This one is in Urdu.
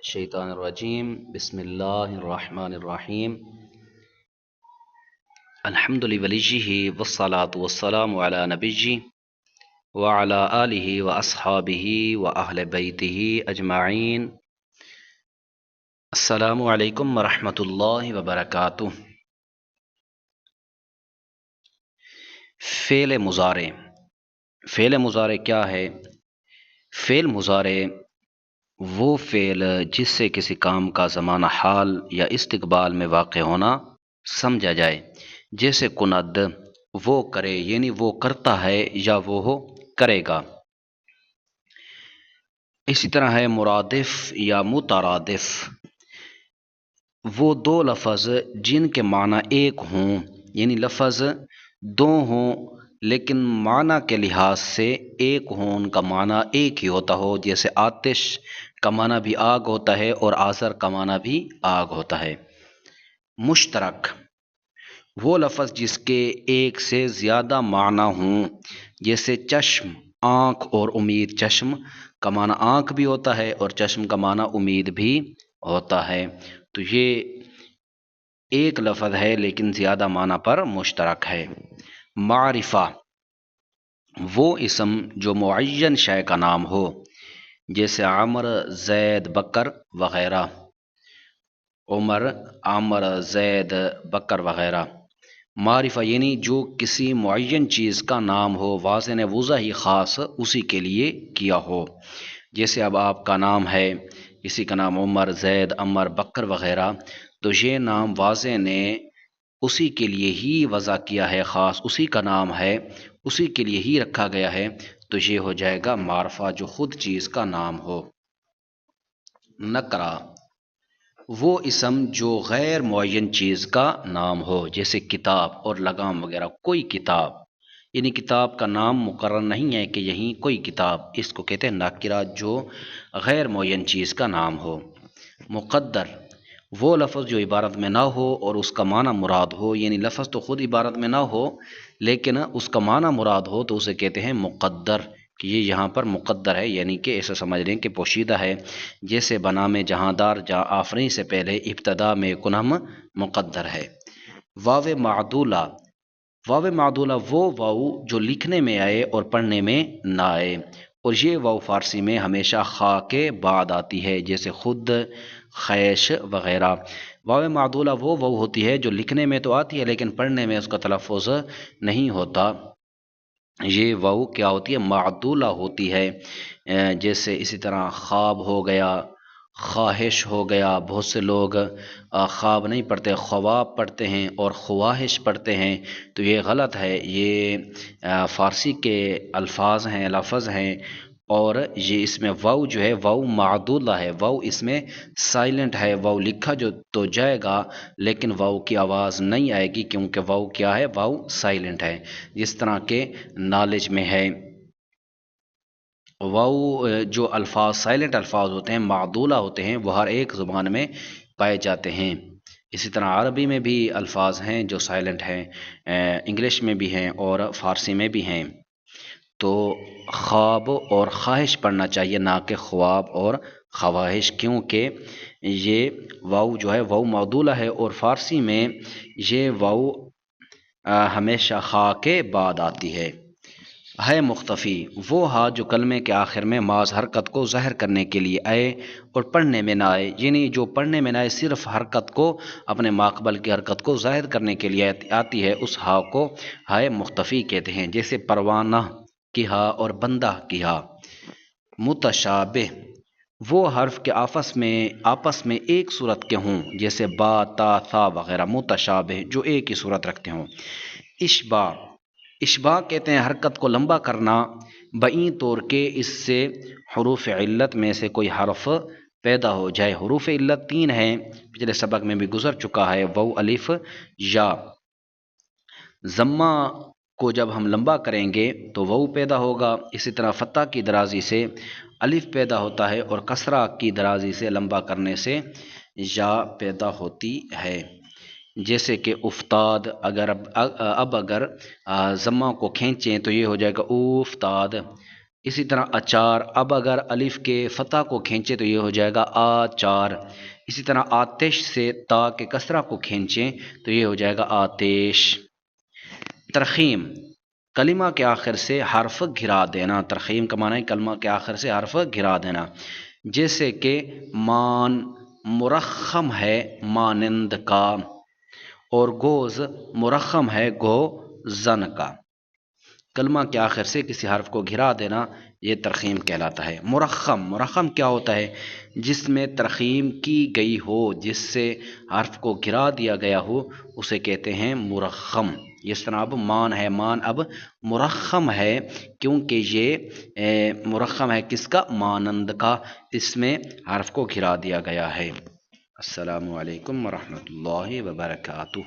الشیطان الرجیم بسم اللہ الرحمن الرحیم الحمد لولیہ والصلاة والسلام علی نبیہ وعلی آلہ واصحابہ واہل بیتہ اجمعین۔ السلام علیکم ورحمۃ اللہ وبرکاتہ۔ فعل مضارع، فعل مضارع کیا ہے؟ فعل مضارع وہ فعل جس سے کسی کام کا زمانہ حال یا استقبال میں واقع ہونا سمجھا جائے، جیسے کند وہ کرے یعنی وہ کرتا ہے یا وہ کرے گا۔ اسی طرح ہے مرادف یا مترادف، وہ دو لفظ جن کے معنی ایک ہوں، یعنی لفظ دو ہوں لیکن معنی کے لحاظ سے ایک ہوں، ان کا معنی ایک ہی ہوتا ہو، جیسے آتش کا معنی بھی آگ ہوتا ہے اور آذر کا معنی بھی آگ ہوتا ہے۔ مشترک وہ لفظ جس کے ایک سے زیادہ معنی ہوں، جیسے چشم آنکھ اور امید۔ چشم کا معنی آنکھ بھی ہوتا ہے اور چشم کا معنی امید بھی ہوتا ہے، تو یہ ایک لفظ ہے لیکن زیادہ معنی پر مشترک ہے۔ معرفہ وہ اسم جو معین شے کا نام ہو، جیسے عمر زید بکر وغیرہ، عمر عمر زید بکر وغیرہ۔ معرفہ یعنی جو کسی معین چیز کا نام ہو، واضح نے وضع ہی خاص اسی کے لیے کیا ہو، جیسے اب آپ کا نام ہے، کسی کا نام عمر زید عمر بکر وغیرہ، تو یہ نام واضح نے اسی کے لیے ہی وضع کیا ہے، خاص اسی کا نام ہے، اسی کے لیے ہی رکھا گیا ہے، تو یہ ہو جائے گا معرفہ جو خود چیز کا نام ہو۔ نکرہ وہ اسم جو غیر معین چیز کا نام ہو، جیسے کتاب اور لگام وغیرہ۔ کوئی کتاب یعنی کتاب کا نام مقرر نہیں ہے کہ یہیں کوئی کتاب، اس کو کہتے ہیں نکرہ جو غیر معین چیز کا نام ہو۔ مقدر وہ لفظ جو عبارت میں نہ ہو اور اس کا معنی مراد ہو، یعنی لفظ تو خود عبارت میں نہ ہو لیکن اس کا معنی مراد ہو، تو اسے کہتے ہیں مقدر، کہ یہ یہاں پر مقدر ہے، یعنی کہ ایسا سمجھ لیں کہ پوشیدہ ہے، جیسے بنا میں جہاں دار جہاں آفرین سے پہلے ابتدا میں کنہم مقدر ہے۔ واو معدولہ واو معدولہ وہ واو جو لکھنے میں آئے اور پڑھنے میں نہ آئے، اور یہ واو فارسی میں ہمیشہ خا کے بعد آتی ہے، جیسے خود خیش وغیرہ۔ واو معدولہ وہ واو ہوتی ہے جو لکھنے میں تو آتی ہے لیکن پڑھنے میں اس کا تلفظ نہیں ہوتا، یہ واو کیا ہوتی ہے؟ معدولہ ہوتی ہے۔ جیسے اسی طرح خواب ہو گیا، خواہش ہو گیا، بہت سے لوگ خواب نہیں پڑھتے، خواب پڑھتے ہیں اور خواہش پڑھتے ہیں، تو یہ غلط ہے، یہ فارسی کے الفاظ ہیں، لفظ ہیں، اور یہ اس میں واو جو ہے واو معدولہ ہے، واو اس میں سائلنٹ ہے، واو لکھا جو تو جائے گا لیکن واو کی آواز نہیں آئے گی، کیونکہ واو کیا ہے؟ واو سائلنٹ ہے، جس طرح کے نالج میں ہے۔ واو جو الفاظ سائلنٹ الفاظ ہوتے ہیں، معدولہ ہوتے ہیں، وہ ہر ایک زبان میں پائے جاتے ہیں۔ اسی طرح عربی میں بھی الفاظ ہیں جو سائلنٹ ہیں، انگلش میں بھی ہیں اور فارسی میں بھی ہیں، تو خواب اور خواہش پڑھنا چاہیے، نہ کہ خواب اور خواہش، کیونکہ یہ واو جو ہے واو معدولہ ہے اور فارسی میں یہ واو ہمیشہ خا کے بعد آتی ہے۔ ہے مختفی وہ ہا جو کلمے کے آخر میں محض حرکت کو ظاہر کرنے کے لیے آئے اور پڑھنے میں نہ آئے، یعنی جو پڑھنے میں نہ آئے، صرف حرکت کو، اپنے ماقبل کی حرکت کو ظاہر کرنے کے لیے آتی ہے، اس ہا کو ہائے مختفی کہتے ہیں، جیسے پروانہ کی ہا اور بندہ کی ہا۔ متشابہ وہ حرف کے آپس میں ایک صورت کے ہوں، جیسے با تا ثا وغیرہ، متشابہ جو ایک ہی صورت رکھتے ہوں۔ اشباع اشباع کہتے ہیں حرکت کو لمبا کرنا، بئیں طور کے اس سے حروف علت میں سے کوئی حرف پیدا ہو جائے۔ حروف علت تین ہیں، پچھلے سبق میں بھی گزر چکا ہے، واو الف یا۔ ضمہ کو جب ہم لمبا کریں گے تو واو پیدا ہوگا، اسی طرح فتح کی درازی سے الف پیدا ہوتا ہے اور کسرہ کی درازی سے لمبا کرنے سے یا پیدا ہوتی ہے، جیسے کہ افتاد، اگر ضمہ کو کھینچیں تو یہ ہو جائے گا افتاد، اسی طرح اچار، اب اگر الف کے فتح کو کھینچے تو یہ ہو جائے گا آچار. اسی طرح آتش سے تا کے کسرہ کو کھینچیں تو یہ ہو جائے گا آتش. ترخیم، کلمہ کے آخر سے حرف گھرا دینا. ترخیم کا معنی ہے کلمہ کے آخر سے حرف گھرا دینا. جیسے کہ مان مرخم ہے مانند کا، اور گوز مرخم ہے گو زن کا. کلمہ کے آخر سے کسی حرف کو گھرا دینا یہ ترخیم کہلاتا ہے. مرخم، مرخم کیا ہوتا ہے؟ جس میں ترخیم کی گئی ہو، جس سے حرف کو گھرا دیا گیا ہو اسے کہتے ہیں مرخم. جس طرح اب مان ہے، مان اب مرخم ہے کیونکہ یہ مرخم ہے کس کا؟ مانند کا. اس میں حرف کو گھرا دیا گیا ہے. السلام علیکم ورحمۃ اللہ وبرکاتہ.